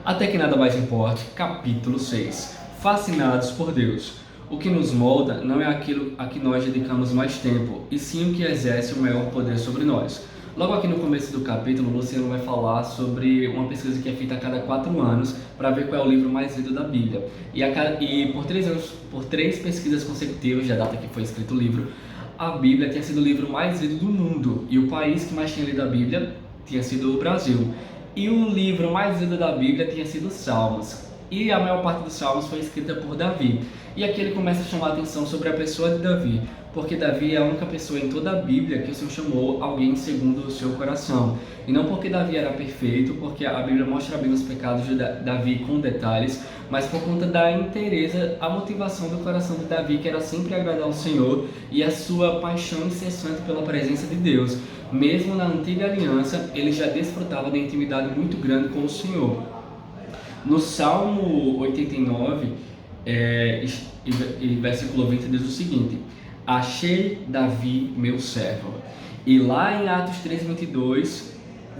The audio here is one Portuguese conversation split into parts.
Até que nada mais importe, capítulo 6. Fascinados por Deus. O que nos molda não é aquilo a que nós dedicamos mais tempo, e sim o que exerce o maior poder sobre nós. Logo aqui no começo do capítulo, o Luciano vai falar sobre uma pesquisa que é feita a cada 4 anos para ver qual é o livro mais lido da Bíblia. E por 3 anos, por 3 pesquisas consecutivas da data que foi escrito o livro, a Bíblia tinha sido o livro mais lido do mundo, e o país que mais tinha lido a Bíblia tinha sido o Brasil. E o livro mais lido da Bíblia tinha sido Salmos. E a maior parte dos Salmos foi escrita por Davi. E aqui ele começa a chamar a atenção sobre a pessoa de Davi, porque Davi é a única pessoa em toda a Bíblia que o Senhor chamou alguém segundo o seu coração. E não porque Davi era perfeito, porque a Bíblia mostra bem os pecados de Davi com detalhes, mas por conta da inteireza, a motivação do coração de Davi, que era sempre agradar ao Senhor, e a sua paixão incessante pela presença de Deus. Mesmo na antiga aliança, ele já desfrutava de intimidade muito grande com o Senhor. No Salmo 89, versículo 20, diz o seguinte: achei Davi meu servo. E lá em Atos 3:22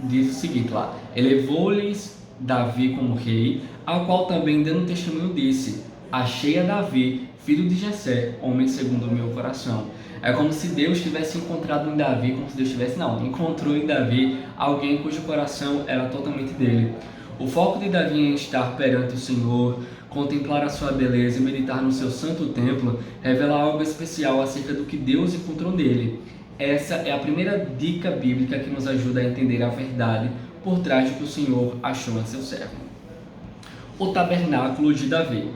diz o seguinte lá: elevou-lhes Davi como rei, ao qual também dando testemunho disse: achei a Davi, filho de Jessé, homem segundo o meu coração. É como se Deus tivesse encontrado em Davi, encontrou em Davi alguém cujo coração era totalmente dele. O foco de Davi em estar perante o Senhor, contemplar a sua beleza e meditar no seu santo templo revela algo especial acerca do que Deus encontrou nele. Essa é a primeira dica bíblica que nos ajuda a entender a verdade por trás do que o Senhor achou em seu servo. O tabernáculo de Davi.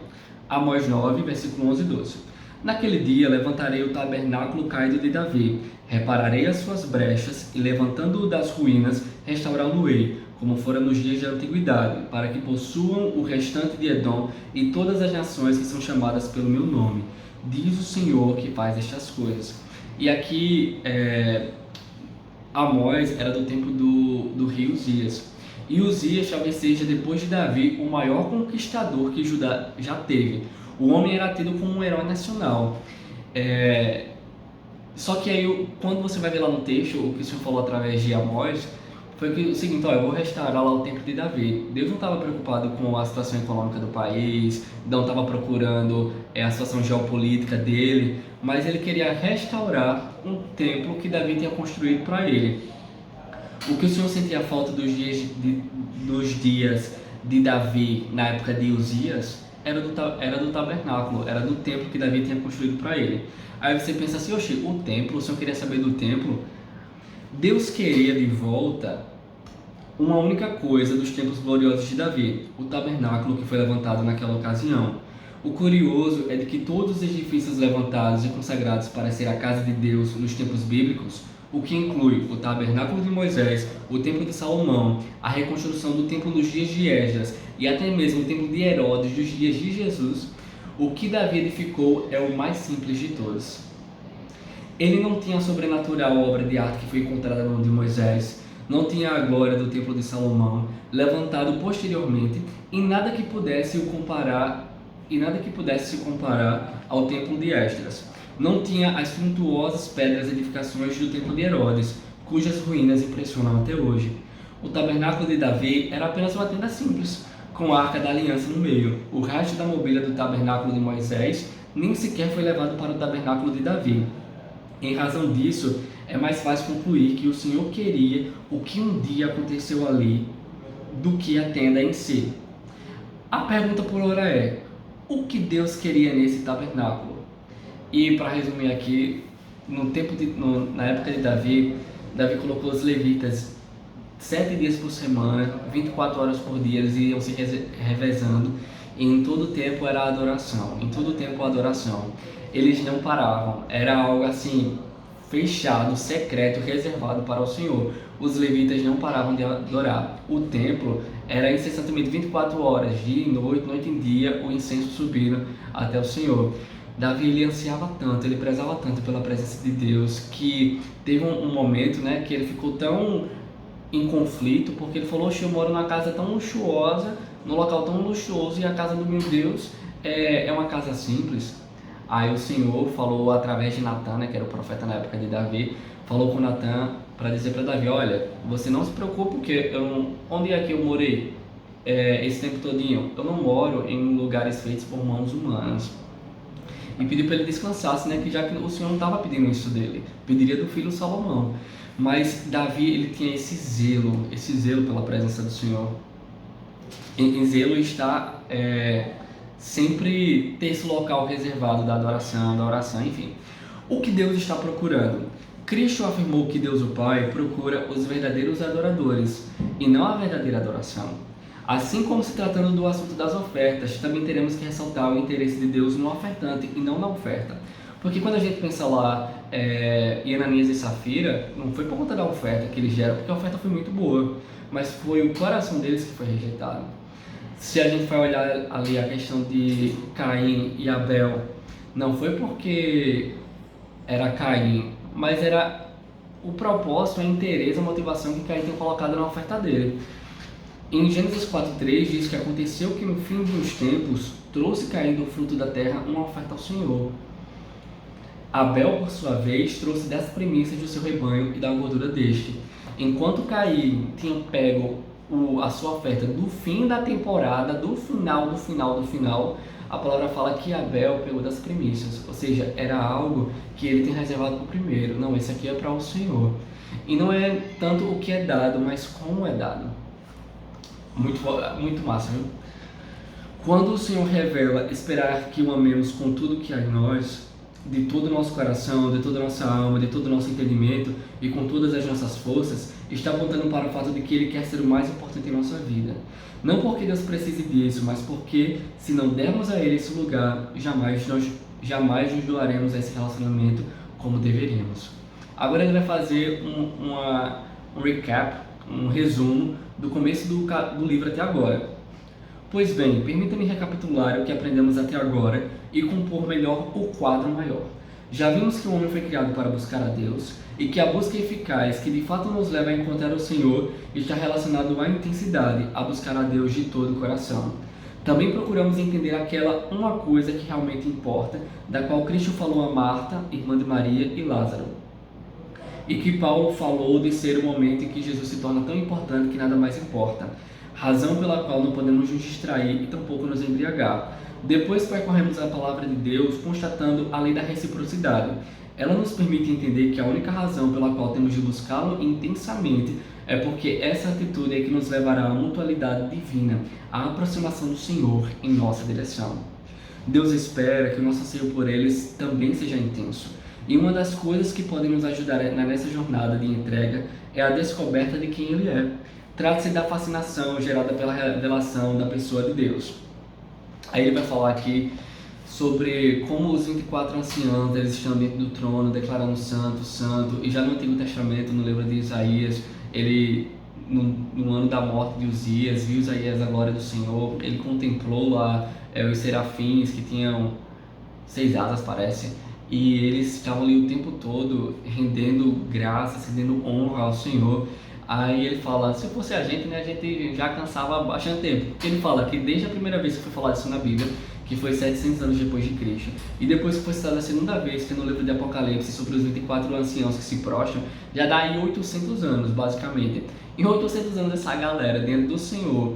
Amós 9, versículo 11 e 12. Naquele dia levantarei o tabernáculo caído de Davi, repararei as suas brechas e, levantando-o das ruínas, restaurá-lo-ei, como fora nos dias da antiguidade, para que possuam o restante de Edom e todas as nações que são chamadas pelo meu nome. Diz o Senhor que faz estas coisas. E aqui, Amós era do tempo do rei Uzias. E Uzias talvez seja, depois de Davi, o maior conquistador que Judá já teve. O homem era tido como um herói nacional. Só que aí, quando você vai ver lá no texto, o que o Senhor falou através de Amós, foi que o seguinte: eu vou restaurar lá o templo de Davi. Deus não estava preocupado com a situação econômica do país, não estava procurando a situação geopolítica dele, mas ele queria restaurar um templo que Davi tinha construído para ele. O que o Senhor sentia falta dos dias de Davi na época de Uzias era do tabernáculo, era do templo que Davi tinha construído para ele. Aí você pensa assim: oxe, o templo, o Senhor queria saber do templo? Deus queria de volta uma única coisa dos templos gloriosos de Davi, o tabernáculo que foi levantado naquela ocasião. O curioso é de que todos os edifícios levantados e consagrados para ser a casa de Deus nos tempos bíblicos, o que inclui o tabernáculo de Moisés, o templo de Salomão, a reconstrução do templo nos dias de Esdras e até mesmo o templo de Herodes dos dias de Jesus, o que Davi edificou é o mais simples de todos. Ele não tinha a sobrenatural obra de arte que foi encontrada no de Moisés, não tinha a glória do templo de Salomão, levantado posteriormente, em nada que pudesse se comparar ao templo de Esdras. Não tinha as suntuosas pedras edificações do templo de Herodes, cujas ruínas impressionam até hoje. O tabernáculo de Davi era apenas uma tenda simples, com a arca da aliança no meio. O resto da mobília do tabernáculo de Moisés nem sequer foi levado para o tabernáculo de Davi. Em razão disso, é mais fácil concluir que o Senhor queria o que um dia aconteceu ali do que a tenda em si. A pergunta por hora é: o que Deus queria nesse tabernáculo? E para resumir aqui, na época de Davi colocou os levitas 7 dias por semana, 24 horas por dia, eles iam se revezando, e em todo o tempo era adoração, Eles não paravam, era algo assim, fechado, secreto, reservado para o Senhor. Os levitas não paravam de adorar. O templo era incessantemente 24 horas, dia e noite, noite e dia, o incenso subindo até o Senhor. Davi, ele ansiava tanto, ele prezava tanto pela presença de Deus, que teve um momento, que ele ficou tão em conflito, porque ele falou: eu moro numa casa tão luxuosa, num local tão luxuoso, e a casa do meu Deus é uma casa simples. Aí o Senhor falou através de Natan, que era o profeta na época de Davi, falou com Natan para dizer para Davi: olha, você não se preocupe, porque onde é que eu morei? esse tempo todinho? Eu não moro em lugares feitos por mãos humanas. E pediu para ele descansasse, né? Que já que o Senhor não estava pedindo isso dele, pediria do filho Salomão. Mas Davi, ele tinha esse zelo pela presença do Senhor. Em zelo está sempre ter esse local reservado da adoração, da oração, enfim. O que Deus está procurando? Cristo afirmou que Deus o Pai procura os verdadeiros adoradores e não a verdadeira adoração. Assim como se tratando do assunto das ofertas, também teremos que ressaltar o interesse de Deus no ofertante e não na oferta. Porque quando a gente pensa lá em Ananias e Safira, não foi por conta da oferta que eles deram, porque a oferta foi muito boa, mas foi o coração deles que foi rejeitado. Se a gente for olhar ali a questão de Caim e Abel, não foi porque era Caim, mas era o propósito, a interesse, a motivação que Caim tinha colocado na oferta dele. Em Gênesis 4:3 diz que aconteceu que no fim dos tempos trouxe Caim do fruto da terra uma oferta ao Senhor. Abel, por sua vez, trouxe das primícias do seu rebanho e da gordura deste. Enquanto Caim tinha pego a sua oferta do fim da temporada, do final, a palavra fala que Abel pegou das primícias, ou seja, era algo que ele tem reservado para o primeiro. Não, esse aqui é para o Senhor. E não é tanto o que é dado, mas como é dado. Muito massa, viu? Quando o Senhor revela esperar que o amemos com tudo que há em nós, de todo o nosso coração, de toda a nossa alma, de todo o nosso entendimento e com todas as nossas forças, está apontando para o fato de que Ele quer ser o mais importante em nossa vida. Não porque Deus precise disso, mas porque, se não dermos a Ele esse lugar, jamais nos doaremos a esse relacionamento como deveríamos. Agora ele vai fazer um recap, um resumo do começo do livro até agora. Pois bem, permita-me recapitular o que aprendemos até agora e compor melhor o quadro maior. Já vimos que o homem foi criado para buscar a Deus e que a busca eficaz que de fato nos leva a encontrar o Senhor está relacionado à intensidade, a buscar a Deus de todo o coração. Também procuramos entender aquela uma coisa que realmente importa, da qual Cristo falou a Marta, irmã de Maria, e Lázaro. E que Paulo falou de ser o momento em que Jesus se torna tão importante que nada mais importa. Razão pela qual não podemos nos distrair e tampouco nos embriagar. Depois percorremos a palavra de Deus, constatando a lei da reciprocidade. Ela nos permite entender que a única razão pela qual temos de buscá-lo intensamente é porque essa atitude é que nos levará à mutualidade divina, à aproximação do Senhor em nossa direção. Deus espera que o nosso anseio por eles também seja intenso. E uma das coisas que podem nos ajudar nessa jornada de entrega é a descoberta de quem Ele é. Trata-se da fascinação gerada pela revelação da pessoa de Deus. Aí ele vai falar aqui sobre como os 24 anciãos eles estão dentro do trono, declarando santo, santo. E já no Antigo Testamento, no livro de Isaías, ele, no ano da morte de Uzias, viu Isaías a glória do Senhor. Ele contemplou lá os serafins que tinham 6 asas, parece. E eles estavam ali o tempo todo rendendo graças, rendendo honra ao Senhor. Aí ele fala, se fosse a gente, né, a gente já cansava há bastante tempo. Ele fala que desde a primeira vez que foi falado isso na Bíblia, que foi 700 anos depois de Cristo, e depois que foi citada a segunda vez, que é no livro de Apocalipse, sobre os 24 anciãos que se prostram, já dá aí 800 anos, basicamente. Em 800 anos essa galera dentro do Senhor,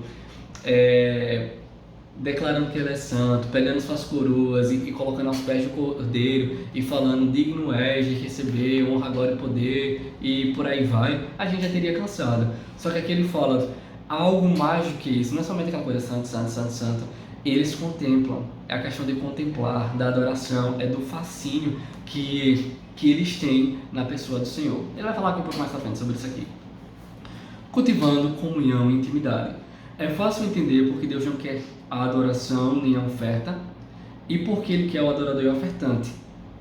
declarando que Ele é santo, pegando suas coroas e colocando aos pés do Cordeiro e falando, digno és de receber honra, glória e poder, e por aí vai, a gente já teria cansado. Só que aqui ele fala algo mais do que isso, não é somente aquela coisa santo, santo, santo, santo. Eles contemplam, é a questão de contemplar, da adoração, é do fascínio que eles têm na pessoa do Senhor. Ele vai falar aqui um pouco mais pra frente sobre isso aqui. Cultivando comunhão e intimidade. É fácil entender porque Deus não quer a adoração nem a oferta e porque Ele quer o adorador e o ofertante.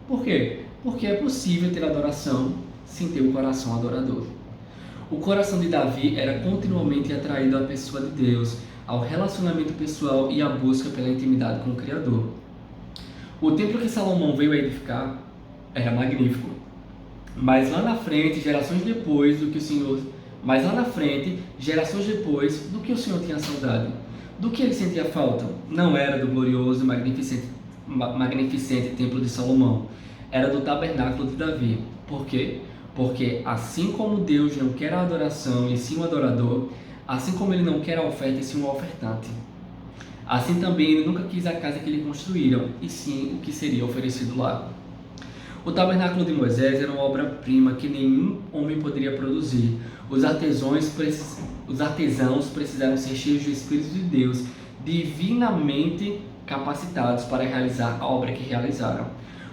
Por quê? Porque é possível ter adoração sem ter o coração adorador. O coração de Davi era continuamente atraído à pessoa de Deus, ao relacionamento pessoal e à busca pela intimidade com o Criador. O templo que Salomão veio a edificar era magnífico, mas lá na frente, gerações depois do que o Senhor tinha saudade. Do que ele sentia falta? Não era do glorioso e magnificente templo de Salomão. Era do tabernáculo de Davi. Por quê? Porque assim como Deus não quer a adoração e sim o adorador, Assim como ele não quer a oferta e sim um ofertante. Assim também ele nunca quis a casa que lhe construíram, e sim o que seria oferecido lá. O tabernáculo de Moisés era uma obra-prima que nenhum homem poderia produzir. Os artesãos precisaram ser cheios do Espírito de Deus, divinamente capacitados para realizar a obra que realizaram.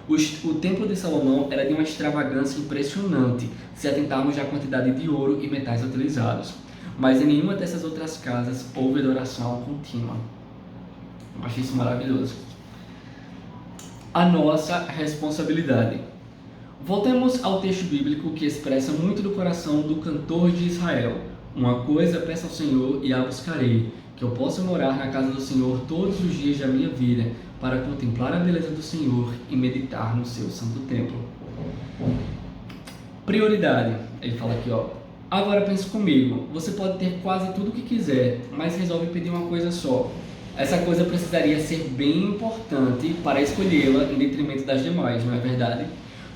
O templo de Salomão era de uma extravagância impressionante, se atentarmos à quantidade de ouro e metais utilizados. Mas em nenhuma dessas outras casas houve adoração contínua. Eu acho isso maravilhoso. A nossa responsabilidade. Voltemos ao texto bíblico que expressa muito do coração do cantor de Israel. Uma coisa peço ao Senhor e a buscarei, que eu possa morar na casa do Senhor todos os dias da minha vida, para contemplar a beleza do Senhor e meditar no seu santo templo. Prioridade. Ele fala aqui, ó. Agora pense comigo, você pode ter quase tudo o que quiser, mas resolve pedir uma coisa só. Essa coisa precisaria ser bem importante para escolhê-la em detrimento das demais, não é verdade?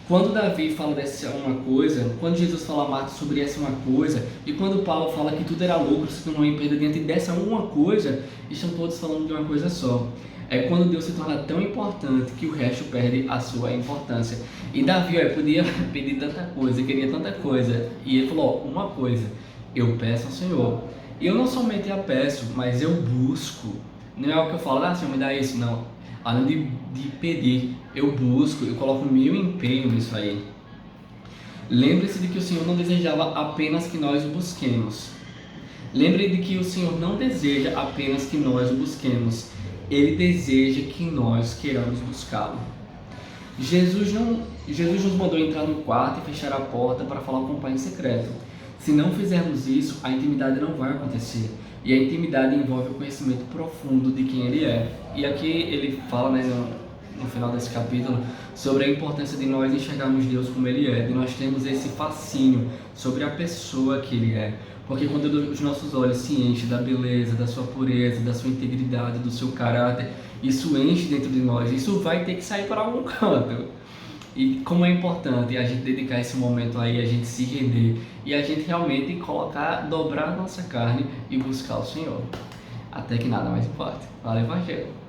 Quando Davi fala dessa uma coisa, quando Jesus fala a Marcos sobre essa uma coisa, e quando Paulo fala que tudo era lucro, se tornou em perda diante dessa uma coisa, estão todos falando de uma coisa só. É quando Deus se torna tão importante que o resto perde a sua importância. E Davi, podia pedir tanta coisa, queria tanta coisa, e ele falou, uma coisa, eu peço ao Senhor. E eu não somente a peço, mas eu busco. Não é o que eu falo, Senhor, me dá isso, não. Além de pedir, eu busco, eu coloco meu empenho nisso aí. Lembre-se de que o Senhor não desejava apenas que nós o busquemos. Lembre de que o Senhor não deseja apenas que nós o busquemos. Ele deseja que nós queiramos buscá-lo. Jesus nos mandou entrar no quarto e fechar a porta para falar com o Pai em secreto. Se não fizermos isso, a intimidade não vai acontecer. E a intimidade envolve o conhecimento profundo de quem Ele é. E aqui ele fala, no final desse capítulo, sobre a importância de nós enxergarmos Deus como Ele é, de nós termos esse fascínio sobre a pessoa que Ele é. Porque quando os nossos olhos se enchem da beleza, da sua pureza, da sua integridade, do seu caráter, isso enche dentro de nós, isso vai ter que sair para algum canto. E como é importante a gente dedicar esse momento aí, a gente se render e a gente realmente dobrar a nossa carne e buscar o Senhor. Até que nada mais importa. Valeu, Evangelho!